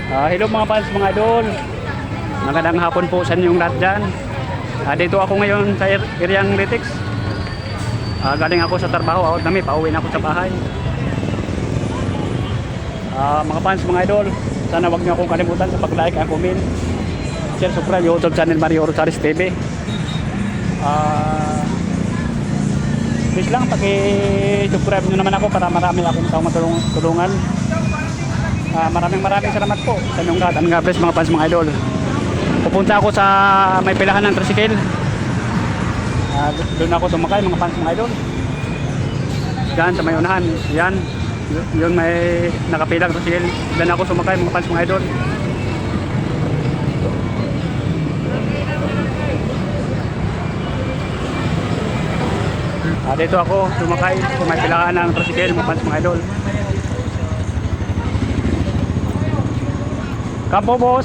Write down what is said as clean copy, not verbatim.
Hello mga fans, mga idol. Magandang hapon po sa inyong lahat dyan. Dito ako ngayon sa Iriang Lytics. Galing ako sa trabaho, out namin, pauwi na ako sa bahay. Mga fans, mga idol, sana wag niyo akong kalimutan sa pag-like at comment, share, subscribe YouTube channel Mario Rosaris TV. Please lang, paki-subscribe nyo naman ako para marami akong taong matulungan. Maraming salamat po sa inyong lahat. And God bless mga fans, mga idol. Pupunta ako sa may pilahan ng tricycle. Doon ako tumakay mga fans, mga idol. Diyan sa may unahan. Yan. Yun may nakapilang tricycle. Diyan ako sumakay mga fans, mga idol. Dito ako sumakay sa may pilahan ng tricycle mga fans, mga idol. Kampo boss.